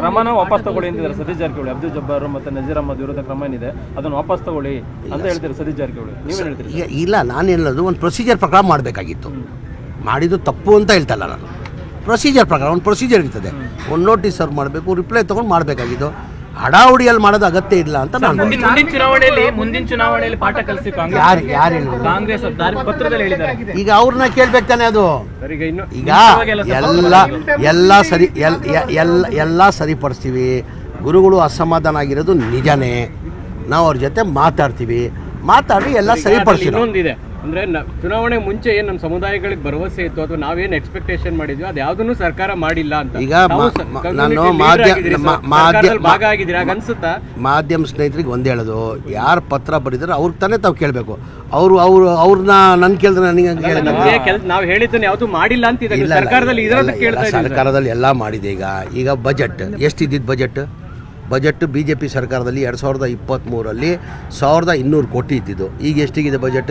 ಕ್ರಮನ ವಾಪಸ್ ತಗೊಳ್ಳಿ ಅಂತಿದ್ದಾರೆ ಸತೀಶ್ ಜಾರಕಿಹೊಳಿ. ಅಬ್ದುಲ್ ಜಬ್ಬಾರ್ ಮತ್ತೆ ನಜೀರ್ ಅಹಮದ್ ವಿರುದ್ಧ ಕ್ರಮ ಏನಿದೆ ಅದನ್ನು ವಾಪಸ್ ತಗೊಳ್ಳಿ ಅಂತ ಹೇಳ್ತೀರಿ ಸತೀಶ್ ಜಾರಕಿಹೊಳಿ. ನೀವೇನು ಹೇಳ್ತೀರಿ? ಇಲ್ಲ, ನಾನು ಹೇಳೋದು ಒಂದು ಪ್ರೊಸೀಜರ್ ಪ್ರಕಾರ ಮಾಡಬೇಕಾಗಿತ್ತು. ಮಾಡಿದ್ದು ತಪ್ಪು ಅಂತ ಹೇಳ್ತಲ್ಲ ನಾನು. ಪ್ರೊಸೀಜರ್ ಪ್ರಕಾರ ಒಂದು ಪ್ರೊಸೀಜರ್ ಇರ್ತದೆ. ಒಂದು ನೋಟಿಸ್ ಸರ್ವ್ ಮಾಡಬೇಕು, ರಿಪ್ಲೈ ತೊಗೊಂಡು ಮಾಡಬೇಕಾಗಿದ್ದು. ಹಡಾವುಡಿಯಲ್ಲಿ ಮಾಡೋದು ಅಗತ್ಯ ಇಲ್ಲ ಅಂತ ನಾನು ಮುಂದಿನ ಚುನಾವಣೆಯಲ್ಲಿ ಪಾಠ ಕಲಿಸಿ ಕಾಂಗ್ರೆಸ್ ಪತ್ರದಲ್ಲಿ ಹೇಳಿದ್ದಾರೆ. ಈಗ ಅವ್ರನ್ನ ಕೇಳ್ಬೇಕು ತಾನೆ. ಅದು ಈಗ ಎಲ್ಲ ಸರಿಪಡಿಸ್ತೀವಿ. ಗುರುಗಳು ಅಸಮಾಧಾನ ಆಗಿರೋದು ನಿಜನೇ. ನಾವು ಅವ್ರ ಜೊತೆ ಮಾತಾಡಿ ಎಲ್ಲ ಸರಿಪಡಿಸ್ತೀವಿ. ಅಂದ್ರೆ ಚುನಾವಣೆ ಮುಂಚೆ ಏನ್ ನಮ್ಮ ಸಮುದಾಯಗಳಿಗೆ ಭರವಸೆ ಇತ್ತು ಅಥವಾ ನಾವೇನ್ ಎಕ್ಸ್ಪೆಕ್ಟೇಷನ್ ಮಾಡಿದ್ವಿ ಅದು ಯಾವ್ದನ್ನು ಸರ್ಕಾರ ಮಾಡಿಲ್ಲ ಅಂತ. ಈಗ ನಾನು ಮಾಧ್ಯಮ ಸ್ನೇಹಿತರಿಗೆ ಒಂದ್ ಹೇಳೋದು, ಯಾರು ಪತ್ರ ಬರೀತಾರೆ ಅವ್ರಿಗೆ ತಾನೇ ತಾವು ಕೇಳಬೇಕು. ಅವ್ರನ್ನ ನನ್ ಕೇಳಿದ್ರೆ ನನಗೆ ನಾವು ಹೇಳಿದ್ದನ್ನು ಯಾವ್ದು ಮಾಡಿಲ್ಲ ಅಂತ ಸರ್ಕಾರದಲ್ಲಿ ಎಲ್ಲ ಮಾಡಿದೆ. ಈಗ ಬಜೆಟ್ ಎಷ್ಟಿದ್ದಿದ್ದು? ಬಜೆಟ್ ಬಿ ಜೆ ಪಿ ಸರ್ಕಾರದಲ್ಲಿ 2023 1200 ಕೋಟಿ ಇದ್ದಿದ್ದು. ಈಗ ಎಷ್ಟಿಗಿದೆ ಬಜೆಟ್?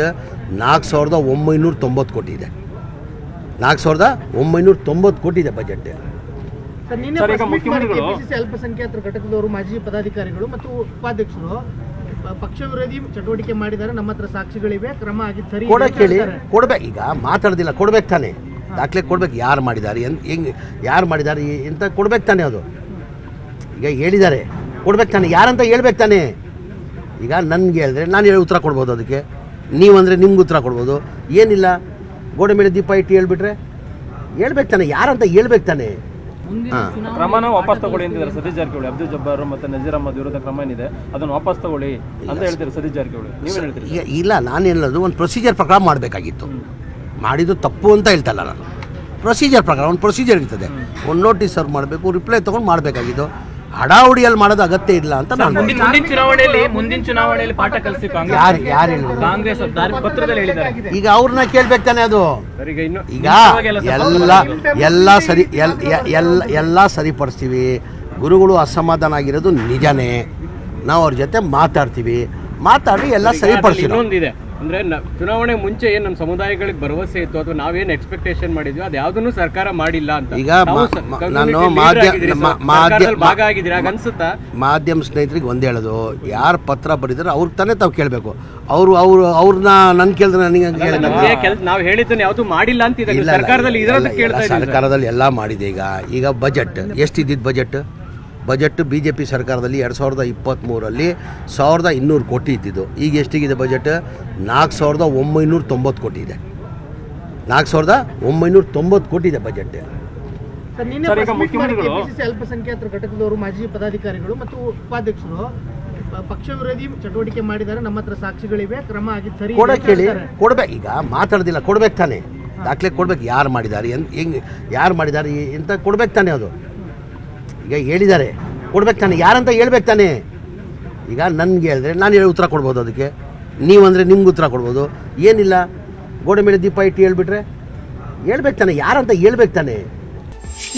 4990 ಕೋಟಿ ಇದೆ. 4990 ಕೋಟಿ ಇದೆ ಬಜೆಟ್. ಅಲ್ಪಸಂಖ್ಯಾತರ ಘಟಕದವರು, ಮಾಜಿ ಪದಾಧಿಕಾರಿಗಳು ಮತ್ತು ಉಪಾಧ್ಯಕ್ಷರು ಪಕ್ಷ ವಿರೋಧಿ ಚಟುವಟಿಕೆ ಮಾಡಿದ್ದಾರೆ, ನಮ್ಮ ಹತ್ರ ಸಾಕ್ಷಿಗಳಿವೆ, ಕ್ರಮ ಆಗಿದ್ದು ಸರಿ ಕೊಡ್ಬೇಕು. ಈಗ ಮಾತಾಡೋದಿಲ್ಲ, ಕೊಡ್ಬೇಕು ತಾನೆ, ದಾಖಲೆ ಕೊಡ್ಬೇಕು. ಯಾರು ಮಾಡಿದ್ದಾರೆ, ಯಾರು ಮಾಡಿದ್ದಾರೆ ಅಂತ ಕೊಡ್ಬೇಕು ತಾನೆ. ಅದು ಈಗ ಹೇಳಿದ್ದಾರೆ, ಕೊಡ್ಬೇಕು ತಾನೆ. ಯಾರಂತ ಹೇಳ್ಬೇಕು ತಾನೆ. ಈಗ ನನಗೆ ಹೇಳಿದ್ರೆ ನಾನು ಹೇಳಿ ಉತ್ತರ ಕೊಡ್ಬೋದು. ಅದಕ್ಕೆ ನೀವಂದರೆ ನಿಮ್ಗೆ ಉತ್ತರ ಕೊಡ್ಬೋದು. ಏನಿಲ್ಲ, ಗೋಡೆ ಮೇಲೆ ದೀಪ ಇಟ್ಟು ಹೇಳ್ಬಿಟ್ರೆ ಹೇಳ್ಬೇಕು ತಾನೆ. ಯಾರಂತ ಹೇಳ್ಬೇಕು ತಾನೆ. ಕ್ರಮನ ವಾಪಸ್ ತಗೊಳ್ಳಿ ಅಂತಿದ್ದಾರೆ ಸತೀಶ್ ಜಾರಕಿಹೊಳಿ. ಅಬ್ದುಲ್ ಜಬ್ಬಾರ್ ಮತ್ತೆ ನಜೀರ್ ಅಹಮದ್ ವಿರುದ್ಧ ಕ್ರಮ ಏನಿದೆ ಅದನ್ನು ವಾಪಸ್ ತಗೊಳ್ಳಿ ಅಂತ ಹೇಳ್ತೀರಿ ಸತೀಶ್ ಜಾರಕಿಹೊಳಿ. ನೀವೇನು ಹೇಳ್ತೀರಿ? ಇಲ್ಲ, ನಾನು ಹೇಳೋದು ಒಂದು ಪ್ರೊಸೀಜರ್ ಪ್ರಕಾರ ಮಾಡಬೇಕಾಗಿತ್ತು. ಮಾಡಿದ್ದು ತಪ್ಪು ಅಂತ ಹೇಳ್ತಲ್ಲ ನಾನು. ಪ್ರೊಸೀಜರ್ ಪ್ರಕಾರ ಒಂದು ಪ್ರೊಸೀಜರ್ ಇರ್ತದೆ. ಒಂದು ನೋಟಿಸ್ ಸರ್ವ್ ಮಾಡಬೇಕು, ರಿಪ್ಲೈ ತೊಗೊಂಡು ಮಾಡಬೇಕಾಗಿದ್ದು. ಹಡಾವುಡಿಯಲ್ಲಿ ಮಾಡೋದು ಅಗತ್ಯ ಇಲ್ಲ ಅಂತ ನಾನು ಮುಂದಿನ ಚುನಾವಣೆಯಲ್ಲಿ ಪಾಠ ಕಲಿಸಿ ಕಾಂಗ್ರೆಸ್ ಪತ್ರದಲ್ಲಿ ಹೇಳಿದ್ದಾರೆ. ಈಗ ಅವ್ರನ್ನ ಕೇಳ್ಬೇಕು ತಾನೆ. ಅದು ಈಗ ಎಲ್ಲ ಸರಿಪಡಿಸ್ತೀವಿ. ಗುರುಗಳು ಅಸಮಾಧಾನ ಆಗಿರೋದು ನಿಜನೇ. ನಾವು ಅವ್ರ ಜೊತೆ ಮಾತಾಡಿ ಎಲ್ಲ ಸರಿಪಡಿಸ್ತೀವಿ. ಅಂದ್ರೆ ಚುನಾವಣೆ ಮುಂಚೆ ಏನ್ ನಮ್ಮ ಸಮುದಾಯಗಳಿಗೆ ಭರವಸೆ ಇತ್ತು ಅಥವಾ ನಾವೇನ್ ಎಕ್ಸ್ಪೆಕ್ಟೇಷನ್ ಮಾಡಿದ್ವಿ ಅದು ಯಾವ್ದನ್ನು ಸರ್ಕಾರ ಮಾಡಿಲ್ಲ ಅಂತ. ಈಗ ನಾನು ಮಾಧ್ಯಮ ಸ್ನೇಹಿತರಿಗೆ ಒಂದ್ ಹೇಳೋದು, ಯಾರು ಪತ್ರ ಬರೀತಾರೆ ಅವ್ರಿಗೆ ತಾನೇ ತಾವು ಕೇಳಬೇಕು. ಅವ್ರನ್ನ ನನ್ ಕೇಳಿದ್ರೆ ನನಗೆ ನಾವು ಹೇಳಿದ್ದನ್ನು ಯಾವ್ದು ಮಾಡಿಲ್ಲ ಅಂತ ಸರ್ಕಾರದಲ್ಲಿ ಎಲ್ಲ ಮಾಡಿದೆ. ಈಗ ಬಜೆಟ್ ಎಷ್ಟಿದ್ದಿದ್ದು? ಬಜೆಟ್ ಬಿ ಜೆ ಪಿ ಸರ್ಕಾರದಲ್ಲಿ 2023 1200 ಕೋಟಿ ಇದ್ದಿದ್ದು. ಈಗ ಎಷ್ಟಿಗಿದೆ ಬಜೆಟ್? 4990 ಕೋಟಿ ಇದೆ. 4990 ಕೋಟಿ ಇದೆ ಬಜೆಟ್. ಅಲ್ಪಸಂಖ್ಯಾತರ ಘಟಕದವರು, ಮಾಜಿ ಪದಾಧಿಕಾರಿಗಳು ಮತ್ತು ಉಪಾಧ್ಯಕ್ಷರು ಪಕ್ಷ ವಿರೋಧಿ ಚಟುವಟಿಕೆ ಮಾಡಿದ್ದಾರೆ, ನಮ್ಮ ಹತ್ರ ಸಾಕ್ಷಿಗಳಿವೆ, ಕ್ರಮ ಆಗಿದ್ದು ಸರಿ ಕೊಡ್ಬೇಕು. ಈಗ ಮಾತಾಡೋದಿಲ್ಲ, ಕೊಡ್ಬೇಕು ತಾನೆ. ದಾಖಲೆ ಕೊಡ್ಬೇಕು. ಯಾರು ಮಾಡಿದ್ದಾರೆ, ಯಾರು ಮಾಡಿದ್ದಾರೆ ಅಂತ ಕೊಡ್ಬೇಕು ತಾನೆ. ಅದು ಈಗ ಹೇಳಿದ್ದಾರೆ, ಕೊಡ್ಬೇಕು ತಾನೆ. ಯಾರಂತ ಹೇಳ್ಬೇಕು ತಾನೆ. ಈಗ ನನಗೆ ಹೇಳಿದ್ರೆ ನಾನು ಹೇಳಿ ಉತ್ತರ ಕೊಡ್ಬೋದು. ಅದಕ್ಕೆ ನೀವಂದರೆ ನಿಮ್ಗೆ ಉತ್ತರ ಕೊಡ್ಬೋದು. ಏನಿಲ್ಲ, ಗೋಡೆ ಮೇಲೆ ದೀಪ ಇಟ್ಟು ಹೇಳ್ಬಿಟ್ರೆ ಹೇಳ್ಬೇಕು ತಾನೆ. ಯಾರಂತ ಹೇಳ್ಬೇಕು ತಾನೆ.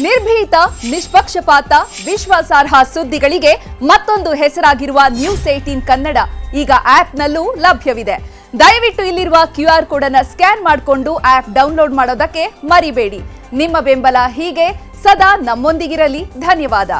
ನಿರ್ಭೀತ, ನಿಷ್ಪಕ್ಷಪಾತ, ವಿಶ್ವಾಸಾರ್ಹ ಸುದ್ದಿಗಳಿಗೆ ಮತ್ತೊಂದು ಹೆಸರಾಗಿರುವ ನ್ಯೂಸ್ 18 ಕನ್ನಡ ಈಗ ಆಪ್ನಲ್ಲೂ ಲಭ್ಯವಿದೆ. ದಯವಿಟ್ಟು ಇಲ್ಲಿರುವ QR ಕೋಡ್ ಅನ್ನು ಸ್ಕ್ಯಾನ್ ಮಾಡಿಕೊಂಡು ಆಪ್ ಡೌನ್ಲೋಡ್ ಮಾಡೋದಕ್ಕೆ ಮರಿಬೇಡಿ. ನಿಮ್ಮ ಬೆಂಬಲ ಹೀಗೆ ಸದಾ ನಮ್ಮೊಂದಿಗಿರಲಿ. ಧನ್ಯವಾದ.